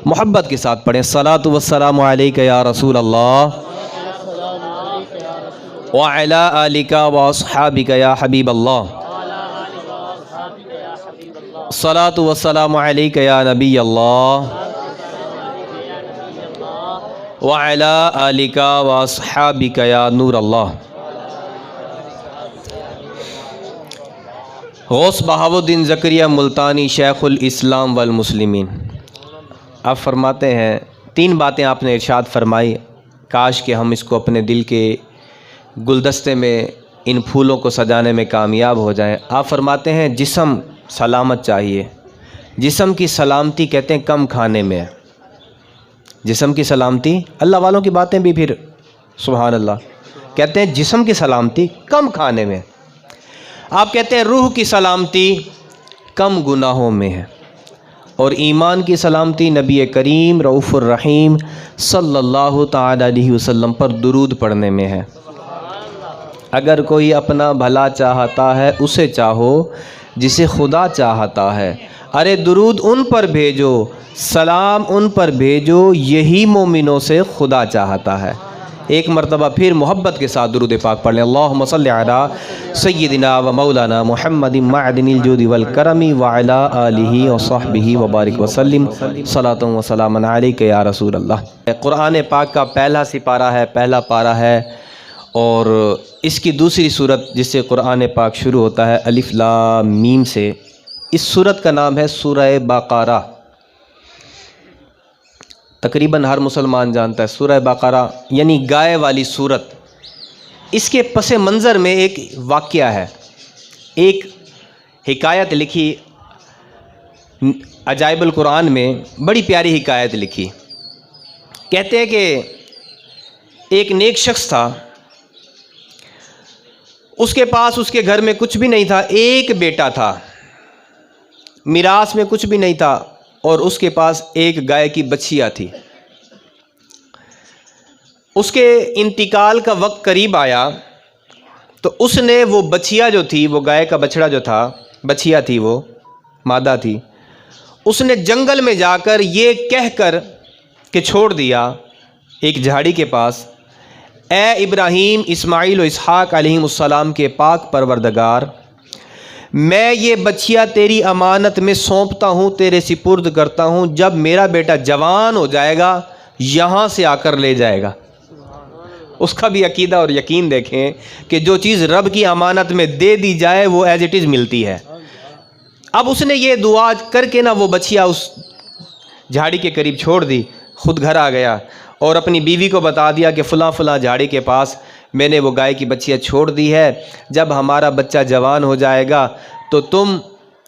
محبت کے ساتھ پڑھیں۔ الصلاۃ والسلام علیک یا رسول اللہ وعلی آلک واصحابک یا حبیب اللہ۔ الصلاۃ والسلام علیک یا نبی اللہ وعلی آلک واصحابک یا نور اللہ۔ غوث بہاؤالدین زکریا ملتانی شیخ الاسلام والمسلمین، آپ فرماتے ہیں 3 باتیں آپ نے ارشاد فرمائی، کاش کہ ہم اس کو اپنے دل کے گلدستے میں ان پھولوں کو سجانے میں کامیاب ہو جائیں۔ آپ فرماتے ہیں جسم سلامت چاہیے۔ جسم کی سلامتی کہتے ہیں کم کھانے میں ہے۔ جسم کی سلامتی، اللہ والوں کی باتیں بھی پھر سبحان اللہ، کہتے ہیں جسم کی سلامتی کم کھانے میں۔ آپ کہتے ہیں روح کی سلامتی کم گناہوں میں ہے، اور ایمان کی سلامتی نبی کریم رؤوف الرحیم صلی اللہ تعالی علیہ وسلم پر درود پڑھنے میں ہے۔ اگر کوئی اپنا بھلا چاہتا ہے اسے چاہو جسے خدا چاہتا ہے، ارے درود ان پر بھیجو، سلام ان پر بھیجو، یہی مومنوں سے خدا چاہتا ہے۔ ایک مرتبہ پھر محبت کے ساتھ درود پاک پڑھ لیں۔ اللہم صلی علی سیدنا و مولانا محمد معدن الجود والکرم وعلی آلہ وصحبہ وبارک وسلم، صلاۃ و سلام علیک یا رسول اللہ۔ قرآن پاک کا پہلا سپارہ ہے، پہلا پارہ ہے، اور اس کی دوسری صورت جس سے قرآن پاک شروع ہوتا ہے الف لام میم سے، اس صورت کا نام ہے سورہ بقرہ۔ تقریباً ہر مسلمان جانتا ہے سورہ بقرہ یعنی گائے والی صورت۔ اس کے پس منظر میں ایک واقعہ ہے، ایک حکایت لکھی عجائب القرآن میں، بڑی پیاری حکایت لکھی۔ کہتے ہیں کہ ایک نیک شخص تھا، اس کے پاس اس کے گھر میں کچھ بھی نہیں تھا، ایک بیٹا تھا، میراث میں کچھ بھی نہیں تھا، اور اس کے پاس ایک گائے کی بچھیا تھی۔ اس کے انتقال کا وقت قریب آیا تو اس نے وہ بچھیا جو تھی، وہ گائے کا بچڑا جو تھا، بچھیا تھی، وہ مادہ تھی، اس نے جنگل میں جا کر یہ کہہ کر کہ چھوڑ دیا ایک جھاڑی کے پاس، اے ابراہیم، اسماعیل و اسحاق علیہ السلام کے پاک پروردگار، میں یہ بچیا تیری امانت میں سونپتا ہوں، تیرے سپرد کرتا ہوں، جب میرا بیٹا جوان ہو جائے گا یہاں سے آ کر لے جائے گا۔ اس کا بھی عقیدہ اور یقین دیکھیں کہ جو چیز رب کی امانت میں دے دی جائے وہ ایز اٹ از ملتی ہے۔ اب اس نے یہ دعا کر کے وہ بچیا اس جھاڑی کے قریب چھوڑ دی، خود گھر آ گیا اور اپنی بیوی کو بتا دیا کہ فلاں فلاں جھاڑی کے پاس میں نے وہ گائے کی بچیا چھوڑ دی ہے، جب ہمارا بچہ جوان ہو جائے گا تو تم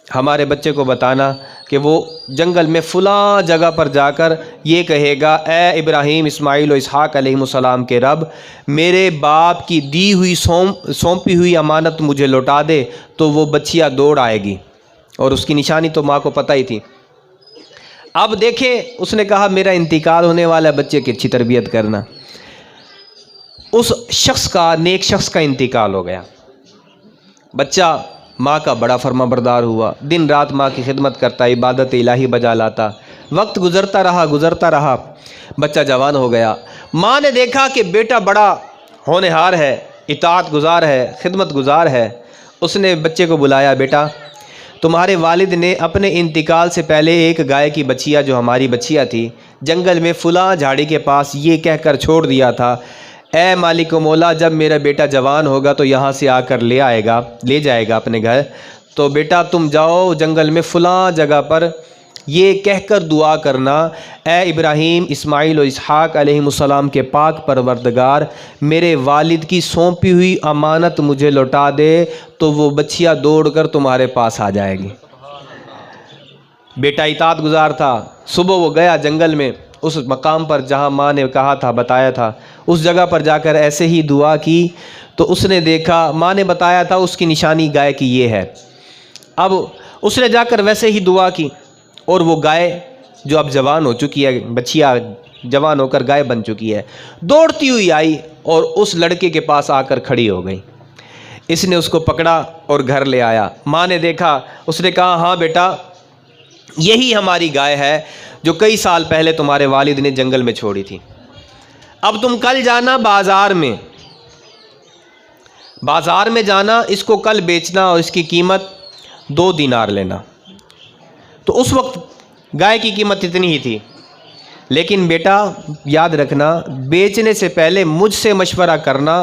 ہمارے بچے کو بتانا کہ وہ جنگل میں فلاں جگہ پر جا کر یہ کہے گا، اے ابراہیم، اسماعیل و اسحاق علیہ السلام کے رب، میرے باپ کی دی ہوئی سونپی ہوئی امانت مجھے لوٹا دے، تو وہ بچیا دوڑ آئے گی، اور اس کی نشانی تو ماں کو پتہ ہی تھی۔ اب دیکھیں، اس نے کہا میرا انتقال ہونے والا ہے، بچے کی اچھی تربیت کرنا۔ اس شخص کا، نیک شخص کا انتقال ہو گیا۔ بچہ ماں کا بڑا فرما بردار ہوا، دن رات ماں کی خدمت کرتا، عبادت الہی بجا لاتا۔ وقت گزرتا رہا، بچہ جوان ہو گیا۔ ماں نے دیکھا کہ بیٹا بڑا ہونہار ہے، اطاعت گزار ہے، خدمت گزار ہے۔ اس نے بچے کو بلایا، بیٹا تمہارے والد نے اپنے انتقال سے پہلے ایک گائے کی بچیا جو ہماری بچیا تھی جنگل میں فلاں جھاڑی کے پاس یہ کہہ کر چھوڑ دیا تھا، اے مالک و مولا، جب میرا بیٹا جوان ہوگا تو یہاں سے آ کر لے جائے گا اپنے گھر، تو بیٹا تم جاؤ جنگل میں فلاں جگہ پر یہ کہہ کر دعا کرنا، اے ابراہیم، اسماعیل و اسحاق علیہ السلام کے پاک پروردگار، میرے والد کی سونپی ہوئی امانت مجھے لوٹا دے، تو وہ بچیا دوڑ کر تمہارے پاس آ جائے گی۔ بیٹا اطاعت گزار تھا، صبح وہ گیا جنگل میں، اس مقام پر جہاں ماں نے کہا تھا، بتایا تھا، اس جگہ پر جا کر ایسے ہی دعا کی تو اس نے دیکھا، ماں نے بتایا تھا اس کی نشانی گائے کی یہ ہے۔ اب اس نے جا کر ویسے ہی دعا کی، اور وہ گائے جو اب جوان ہو چکی ہے، بچیا جوان ہو کر گائے بن چکی ہے، دوڑتی ہوئی آئی اور اس لڑکے کے پاس آ کر کھڑی ہو گئی۔ اس نے اس کو پکڑا اور گھر لے آیا۔ ماں نے دیکھا، اس نے کہا، ہاں بیٹا یہی ہماری گائے ہے جو کئی سال پہلے تمہارے والد نے جنگل میں چھوڑی تھی. اب تم کل جانا بازار میں جانا، اس کو کل بیچنا اور اس کی قیمت 2 دینار لینا. تو اس وقت گائے کی قیمت اتنی ہی تھی، لیکن بیٹا یاد رکھنا بیچنے سے پہلے مجھ سے مشورہ کرنا،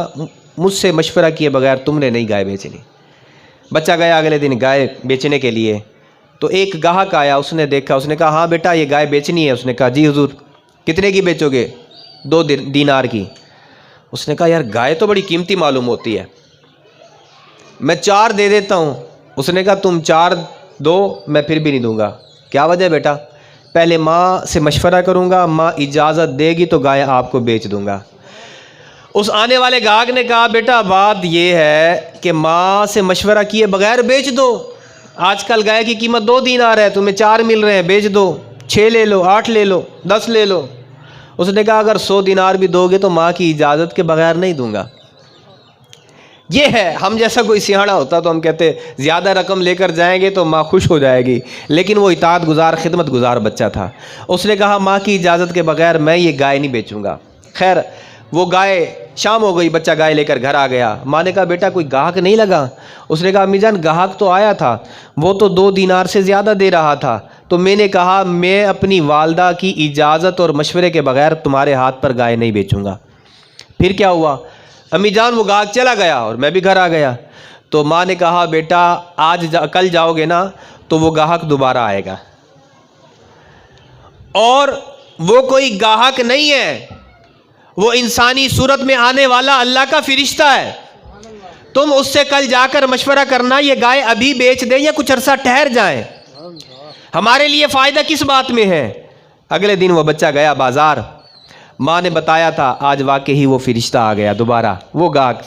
مجھ سے مشورہ کیے بغیر تم نے نہیں گائے بیچنی. بچہ گیا اگلے دن گائے بیچنے کے لیے، تو ایک گاہک آیا، اس نے دیکھا، اس نے کہا ہاں بیٹا یہ گائے بیچنی ہے. اس نے کہا جی حضور. کتنے کی بیچو گے؟ 2 دینار کی. اس نے کہا یار گائے تو بڑی قیمتی معلوم ہوتی ہے، میں 4 دے دیتا ہوں. اس نے کہا تم 4 دو، میں پھر بھی نہیں دوں گا. کیا وجہ بیٹا؟ پہلے ماں سے مشورہ کروں گا، ماں اجازت دے گی تو گائے آپ کو بیچ دوں گا. اس آنے والے گاہک نے کہا بیٹا بات یہ ہے کہ ماں سے مشورہ کیے بغیر بیچ دو. آج کل گائے کی قیمت 2 دینار ہے، تمہیں 4 مل رہے ہیں، بیچ دو. 6 لے لو، 8 لے لو، 10 لے لو. اس نے کہا اگر 100 دینار بھی دو گے تو ماں کی اجازت کے بغیر نہیں دوں گا. یہ ہے، ہم جیسا کوئی سیاڑا ہوتا تو ہم کہتے زیادہ رقم لے کر جائیں گے تو ماں خوش ہو جائے گی، لیکن وہ اطاعت گزار خدمت گزار بچہ تھا. اس نے کہا ماں کی اجازت کے بغیر میں یہ گائے نہیں بیچوں گا. خیر وہ گائے، شام ہو گئی، بچہ گائے لے کر گھر آ گیا. ماں نے کہا بیٹا کوئی گاہک نہیں لگا؟ اس نے کہا امی جان گاہک تو آیا تھا، وہ تو 2 دینار سے زیادہ دے رہا تھا، تو میں نے کہا میں اپنی والدہ کی اجازت اور مشورے کے بغیر تمہارے ہاتھ پر گائے نہیں بیچوں گا. پھر کیا ہوا؟ امی جان وہ گاہک چلا گیا اور میں بھی گھر آ گیا. تو ماں نے کہا بیٹا کل جاؤ گے نا تو وہ گاہک دوبارہ آئے گا، اور وہ کوئی گاہک نہیں ہے، وہ انسانی صورت میں آنے والا اللہ کا فرشتہ ہے. تم اس سے کل جا کر مشورہ کرنا یہ گائے ابھی بیچ دیں یا کچھ عرصہ ٹھہر جائیں، ہمارے لیے فائدہ کس بات میں ہے. اگلے دن وہ بچہ گیا بازار، ماں نے بتایا تھا، آج واقعی وہ فرشتہ آ گیا دوبارہ. وہ گاہک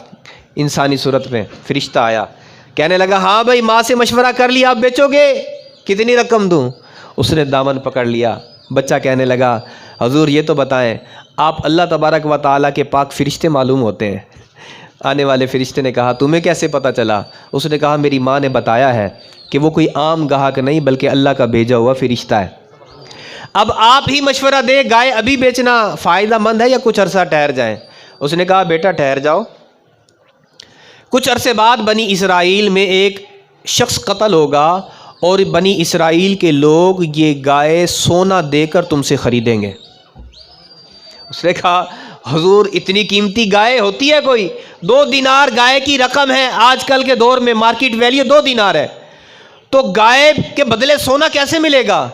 انسانی صورت میں فرشتہ آیا، کہنے لگا ہاں بھائی ماں سے مشورہ کر لیا، آپ بیچو گے؟ کتنی رقم دوں؟ اس نے دامن پکڑ لیا. بچہ کہنے لگا حضور یہ تو بتائیں، آپ اللہ تبارک و تعالیٰ کے پاک فرشتے معلوم ہوتے ہیں. آنے والے فرشتے نے کہا تمہیں کیسے پتہ چلا؟ اس نے کہا میری ماں نے بتایا ہے کہ وہ کوئی عام گاہک نہیں بلکہ اللہ کا بھیجا ہوا فرشتہ ہے. اب آپ ہی مشورہ دیں گائے ابھی بیچنا فائدہ مند ہے یا کچھ عرصہ ٹھہر جائیں؟ اس نے کہا بیٹا ٹھہر جاؤ. کچھ عرصے بعد بنی اسرائیل میں ایک شخص قتل ہوگا اور بنی اسرائیل کے لوگ یہ گائے سونا دے کر تم سے خریدیں گے. اس نے کہا حضور اتنی قیمتی گائے ہوتی ہے کوئی؟ 2 دینار گائے کی رقم ہے، آج کل کے دور میں مارکیٹ ویلیو 2 دینار ہے، تو گائے کے بدلے سونا کیسے ملے گا؟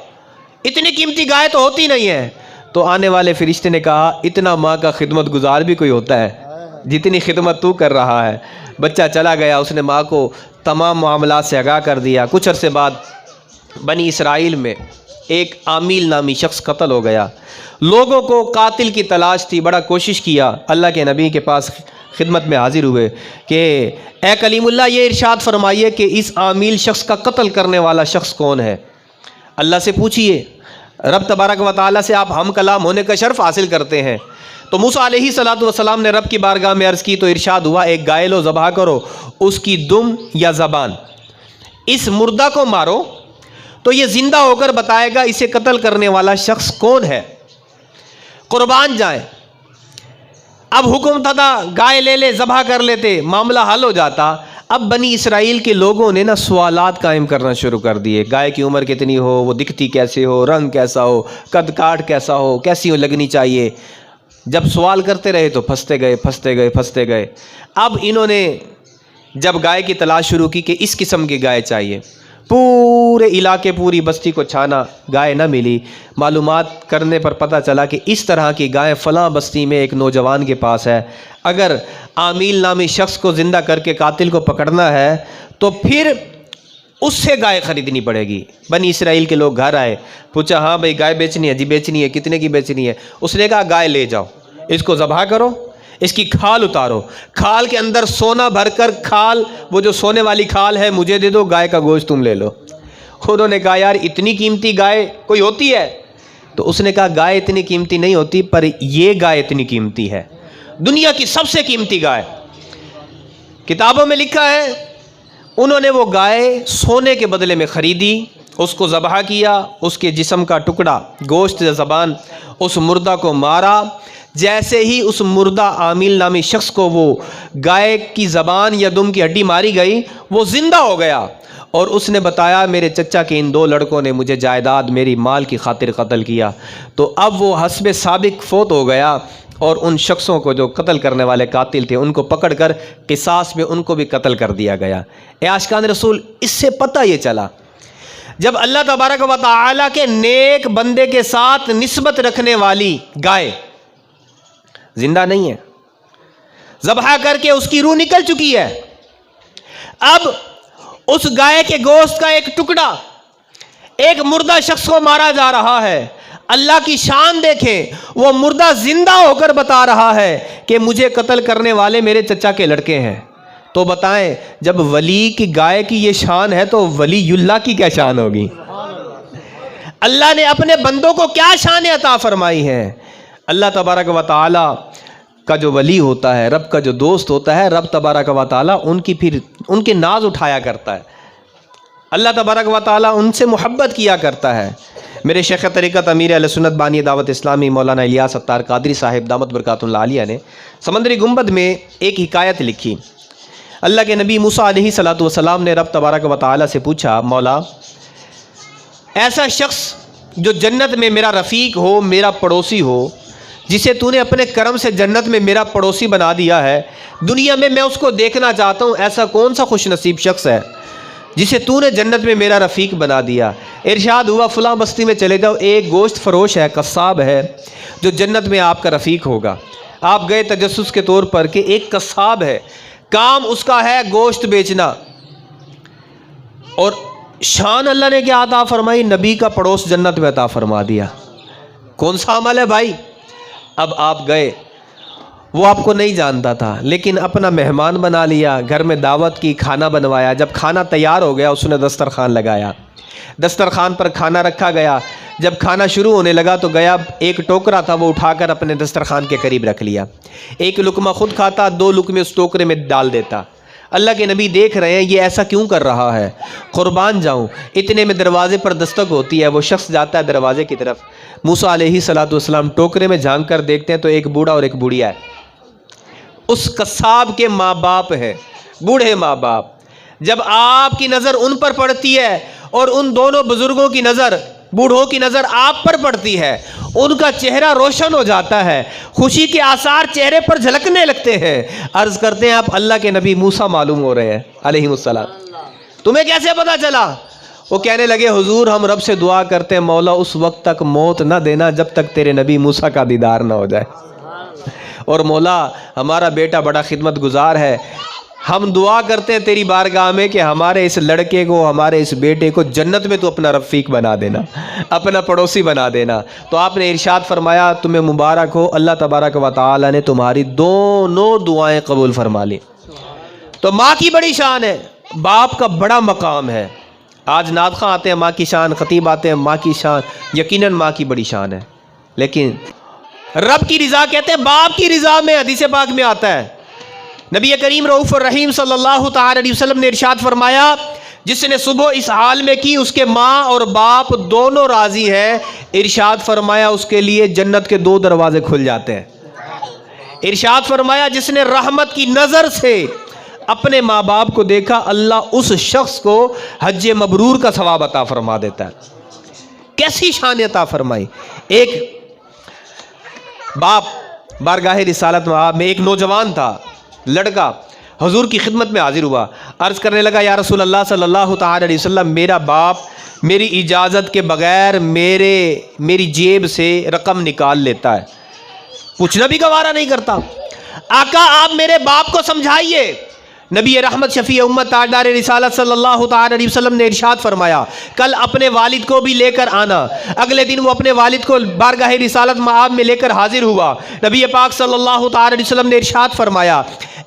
اتنی قیمتی گائے تو ہوتی نہیں ہے. تو آنے والے فرشتے نے کہا اتنا ماں کا خدمت گزار بھی کوئی ہوتا ہے جتنی خدمت تو کر رہا ہے. بچہ چلا گیا، اس نے ماں کو تمام معاملات سے آگاہ کر دیا. کچھ عرصے بعد بنی اسرائیل میں ایک عامیل نامی شخص قتل ہو گیا. لوگوں کو قاتل کی تلاش تھی، بڑا کوشش کیا. اللہ کے نبی کے پاس خدمت میں حاضر ہوئے کہ اے کلیم اللہ یہ ارشاد فرمائیے کہ اس عامیل شخص کا قتل کرنے والا شخص کون ہے؟ اللہ سے پوچھئے، رب تبارک و تعالیٰ سے آپ ہم کلام ہونے کا شرف حاصل کرتے ہیں. تو موسیٰ علیہ السلام نے رب کی بارگاہ میں عرض کی تو ارشاد ہوا ایک گائے لو، ذبح کرو، اس کی دم یا زبان، اس مردہ کو مارو تو یہ زندہ ہو کر بتائے گا اسے قتل کرنے والا شخص کون ہے، قربان جائیں. اب حکم تھا گائے لے لے، ذبح کر لیتے، معاملہ حل ہو جاتا. اب بنی اسرائیل کے لوگوں نے سوالات قائم کرنا شروع کر دیے. گائے کی عمر کتنی ہو، وہ دکھتی کیسے ہو، رنگ کیسا ہو، قد کاٹ کیسا ہو، کیسی ہو لگنی چاہیے. جب سوال کرتے رہے تو پھنستے گئے. اب انہوں نے جب گائے کی تلاش شروع کی کہ اس قسم کی گائے چاہیے، پورے علاقے پوری بستی کو چھانا، گائے نہ ملی. معلومات کرنے پر پتہ چلا کہ اس طرح کی گائے فلاں بستی میں ایک نوجوان کے پاس ہے. اگر عامیل نامی شخص کو زندہ کر کے قاتل کو پکڑنا ہے تو پھر اس سے گائے خریدنی پڑے گی. بنی اسرائیل کے لوگ گھر آئے، پوچھا ہاں بھائی گائے بیچنی ہے؟ جی بیچنی ہے. کتنے کی بیچنی ہے؟ اس نے کہا گائے لے جاؤ، اس کو ذبح کرو، اس کی کھال اتارو، کھال کے اندر سونا بھر کر، کھال وہ جو سونے والی کھال ہے مجھے دے دو، گائے کا گوشت تم لے لو. انہوں نے کہا یار اتنی قیمتی گائے کوئی ہوتی ہے؟ تو اس نے کہا گائے اتنی قیمتی نہیں ہوتی، پر یہ گائے اتنی قیمتی ہے، دنیا کی سب سے قیمتی گائے. کتابوں میں لکھا ہے انہوں نے وہ گائے سونے کے بدلے میں خریدی اس کو ذبح کیا، اس کے جسم کا ٹکڑا، گوشت یا زبان، اس مردہ کو مارا۔ جیسے ہی اس مردہ عامل نامی شخص کو وہ گائے کی زبان یا دم کی ہڈی ماری گئی، وہ زندہ ہو گیا، اور اس نے بتایا میرے چچا کے ان 2 لڑکوں نے مجھے جائیداد میری مال کی خاطر قتل کیا۔ تو اب وہ حسب سابق فوت ہو گیا، اور ان شخصوں کو جو قتل کرنے والے قاتل تھے ان کو پکڑ کر قصاص میں ان کو بھی قتل کر دیا گیا۔ اے عاشقان رسول، اس سے پتہ یہ چلا جب اللہ تبارک و تعالیٰ کے نیک بندے کے ساتھ نسبت رکھنے والی گائے زندہ نہیں ہے، ذبح کر کے اس کی روح نکل چکی ہے، اب اس گائے کے گوشت کا ایک ٹکڑا ایک مردہ شخص کو مارا جا رہا ہے۔ اللہ کی شان دیکھیں، وہ مردہ زندہ ہو کر بتا رہا ہے کہ مجھے قتل کرنے والے میرے چچا کے لڑکے ہیں۔ تو بتائیں جب ولی کی گائے کی یہ شان ہے تو ولی اللہ کی کیا شان ہوگی؟ اللہ نے اپنے بندوں کو کیا شان عطا فرمائی ہے۔ اللہ تبارک و تعالی کا جو ولی ہوتا ہے، رب کا جو دوست ہوتا ہے، رب تبارک و تعالی ان کے ناز اٹھایا کرتا ہے، اللہ تبارک و تعالی ان سے محبت کیا کرتا ہے۔ میرے شیخ طریقت امیر اہل سنت بانی دعوت اسلامی مولانا الیاس ستار قادری صاحب دامت برکاتہ اللہ علیہ نے سمندری گنبد میں ایک حکایت لکھی۔ اللہ کے نبی موسیٰ علیہ السلام نے رب تبارک و تعالی سے پوچھا، مولا ایسا شخص جو جنت میں میرا رفیق ہو، میرا پڑوسی ہو، جسے تو نے اپنے کرم سے جنت میں میرا پڑوسی بنا دیا ہے، دنیا میں میں اس کو دیکھنا چاہتا ہوں، ایسا کون سا خوش نصیب شخص ہے جسے تو نے جنت میں میرا رفیق بنا دیا؟ ارشاد ہوا فلاں بستی میں چلے جاؤ، ایک گوشت فروش ہے، قصاب ہے، جو جنت میں آپ کا رفیق ہوگا۔ آپ گئے تجسس کے طور پر کہ ایک قصاب ہے، کام اس کا ہے گوشت بیچنا، اور شان اللہ نے کیا عطا فرمائی؟ نبی کا پڑوس جنت میں عطا فرما دیا۔ کون سا عمل ہے بھائی؟ اب آپ گئے، وہ آپ کو نہیں جانتا تھا لیکن اپنا مہمان بنا لیا، گھر میں دعوت کی، کھانا بنوایا۔ جب کھانا تیار ہو گیا اس نے دسترخوان لگایا، دسترخوان پر کھانا رکھا گیا۔ جب کھانا شروع ہونے لگا تو گیا، ایک ٹوکرا تھا وہ اٹھا کر اپنے دسترخوان کے قریب رکھ لیا، ایک لقمہ خود کھاتا، 2 لقمے اس ٹوکرے میں ڈال دیتا۔ اللہ کے نبی دیکھ رہے ہیں یہ ایسا کیوں کر رہا ہے، قربان جاؤں۔ اتنے میں دروازے پر دستک ہوتی ہے، وہ شخص جاتا ہے دروازے کی طرف۔ موسیٰ علیہ السلام ٹوکرے میں جھانک کر دیکھتے ہیں تو ایک بوڑھا اور ایک بوڑھیا ہے، اس قصاب کے ماں باپ ہیں، بوڑھے ماں باپ۔ جب آپ کی نظر ان پر پڑتی ہے اور ان دونوں بزرگوں کی نظر، بوڑھوں کی نظر آپ پر پڑتی ہے، ان کا چہرہ روشن ہو جاتا ہے، خوشی کے آثار چہرے پر جھلکنے لگتے ہیں۔ عرض کرتے ہیں آپ اللہ کے نبی موسیٰ معلوم ہو رہے ہیں علیہ السلام، تمہیں کیسے پتا چلا؟ وہ کہنے لگے حضور ہم رب سے دعا کرتے ہیں مولا اس وقت تک موت نہ دینا جب تک تیرے نبی موسیٰ کا دیدار نہ ہو جائے، اور مولا ہمارا بیٹا بڑا خدمت گزار ہے، ہم دعا کرتے ہیں تیری بارگاہ میں کہ ہمارے اس لڑکے کو، ہمارے اس بیٹے کو جنت میں تو اپنا رفیق بنا دینا، اپنا پڑوسی بنا دینا۔ تو آپ نے ارشاد فرمایا تمہیں مبارک ہو، اللہ تبارک و تعالی نے تمہاری دونوں دعائیں قبول فرما لی۔ تو ماں کی بڑی شان ہے، باپ کا بڑا مقام ہے۔ آج نعت خواں آتے ہیں ماں کی شان، خطیب آتے ہیں ماں کی شان، یقیناً ماں کی بڑی شان ہے، لیکن رب کی رضا کہتے ہیں باپ کی رضا میں، حدیث پاک میں آتا ہے۔ نبی کریم رؤوف الرحیم صلی اللہ تعالی علیہ وسلم نے ارشاد فرمایا جس نے صبح اس حال میں کی اس کے ماں اور باپ دونوں راضی ہیں، ارشاد فرمایا اس کے لیے جنت کے 2 دروازے کھل جاتے ہیں۔ ارشاد فرمایا جس نے رحمت کی نظر سے اپنے ماں باپ کو دیکھا اللہ اس شخص کو حج مبرور کا ثواب عطا فرما دیتا ہے۔ کیسی شان عطا فرمائی۔ ایک باپ بارگاہ رسالت میں ایک نوجوان تھا، لڑکا حضور کی خدمت میں حاضر ہوا، عرض کرنے لگا یا رسول اللہ صلی اللہ تعالی علیہ وسلم میرا باپ میری اجازت کے بغیر میری جیب سے رقم نکال لیتا ہے، پوچھنا بھی گوارا نہیں کرتا۔ آقا آپ میرے باپ کو سمجھائیے۔ نبی رحمت شفیع امت تاجدار رسالت صلی اللہ تعالی علیہ وسلم نے ارشاد فرمایا کل اپنے والد کو بھی لے کر آنا۔ اگلے دن وہ اپنے والد کو بارگاہ رسالت مآب میں لے کر حاضر ہوا۔ نبی پاک صلی اللہ تعالی علیہ وسلم نے ارشاد فرمایا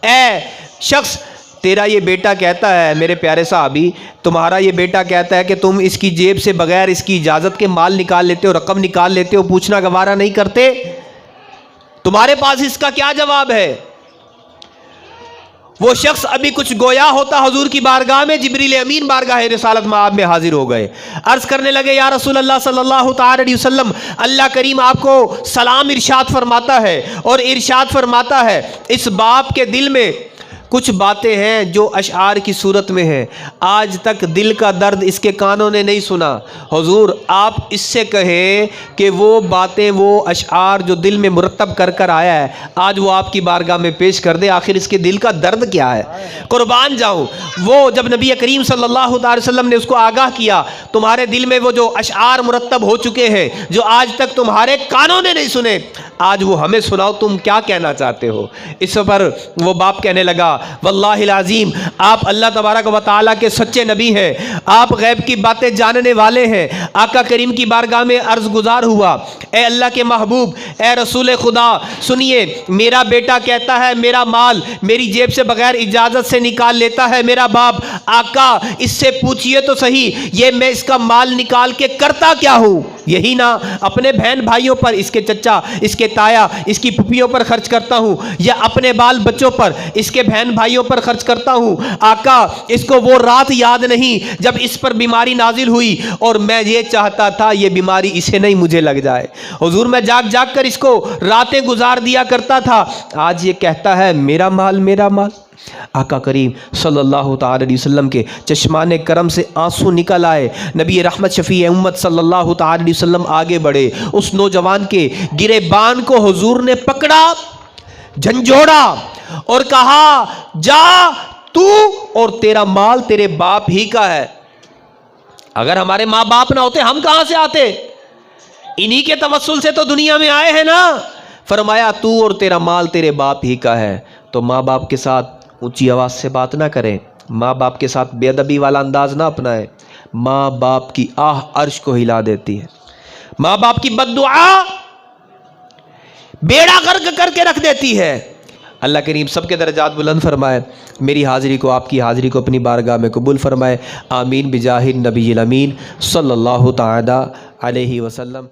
اے شخص تیرا یہ بیٹا کہتا ہے، میرے پیارے صحابی تمہارا یہ بیٹا کہتا ہے کہ تم اس کی جیب سے بغیر اس کی اجازت کے مال نکال لیتے ہو، رقم نکال لیتے ہو، پوچھنا گوارا نہیں کرتے، تمہارے پاس اس کا کیا جواب ہے؟ وہ شخص ابھی کچھ گویا ہوتا حضور کی بارگاہ میں، جبریل امین بارگاہ رسالت مآب میں حاضر ہو گئے، عرض کرنے لگے یا رسول اللہ صلی اللہ تعالی علیہ وسلم، اللہ کریم آپ کو سلام ارشاد فرماتا ہے، اور ارشاد فرماتا ہے اس باپ کے دل میں کچھ باتیں ہیں جو اشعار کی صورت میں ہیں، آج تک دل کا درد اس کے کانوں نے نہیں سنا۔ حضور آپ اس سے کہیں کہ وہ باتیں، وہ اشعار جو دل میں مرتب کر کر آیا ہے، آج وہ آپ کی بارگاہ میں پیش کر دے، آخر اس کے دل کا درد کیا ہے۔ قربان جاؤں، وہ جب نبی کریم صلی اللہ علیہ وسلم نے اس کو آگاہ کیا، تمہارے دل میں وہ جو اشعار مرتب ہو چکے ہیں جو آج تک تمہارے کانوں نے نہیں سنے، آج وہ ہمیں سناؤ، تم کیا کہنا چاہتے ہو۔ اس پر وہ باپ کہنے لگا واللہ العظیم آپ اللہ تبارک و تعالیٰ کے سچے نبی ہیں، آپ غیب کی باتیں جاننے والے ہیں۔ آقا کریم کی بارگاہ میں عرض گزار ہوا، اے اللہ کے محبوب، اے رسول خدا، سنیے میرا بیٹا کہتا ہے میرا مال میری جیب سے بغیر اجازت سے نکال لیتا ہے میرا باپ، آقا اس سے پوچھئے تو صحیح یہ میں اس کا مال نکال کے کرتا کیا ہوں؟ یہی نہ اپنے بہن بھائیوں پر، اس کے چچا، اس کے تایا، اس کی پھپھیوں پر خرچ کرتا ہوں، یا اپنے بال بچوں پر، اس کے بہن بھائیوں پر خرچ کرتا ہوں۔ آقا اس کو وہ رات یاد نہیں جب اس پر بیماری نازل ہوئی اور میں یہ چاہتا تھا یہ بیماری اسے نہیں مجھے لگ جائے، حضور میں جاگ جاگ کر اس کو راتیں گزار دیا کرتا تھا، آج یہ کہتا ہے میرا مال میرا مال۔ آقا کریم صلی اللہ تعالی علیہ وسلم کے چشمان کرم سے آنسو نکل آئے، نبی رحمت شفیع امت صلی اللہ تعالی علیہ وسلم آگے بڑھے، اس نوجوان کے گریبان کو حضور نے پکڑا، جھنجھوڑا اور کہا جا تو اور تیرا مال تیرے باپ ہی کا ہے۔ اگر ہمارے ماں باپ نہ ہوتے ہم کہاں سے آتے؟ انہی کے توسل سے تو دنیا میں آئے ہیں نا۔ فرمایا تو اور تیرا مال تیرے باپ ہی کا ہے۔ تو ماں باپ کے ساتھ اونچی آواز سے بات نہ کریں، ماں باپ کے ساتھ بے ادبی والا انداز نہ اپنائیں، ماں باپ کی آہ عرش کو ہلا دیتی ہے، ماں باپ کی بد دعا بیڑا غرق کر کے رکھ دیتی ہے۔ اللہ کریم سب کے درجات بلند فرمائے، میری حاضری کو، آپ کی حاضری کو اپنی بارگاہ میں قبول فرمائے، آمین بجاہ النبی الامین صلی اللہ تعالی علیہ وسلم۔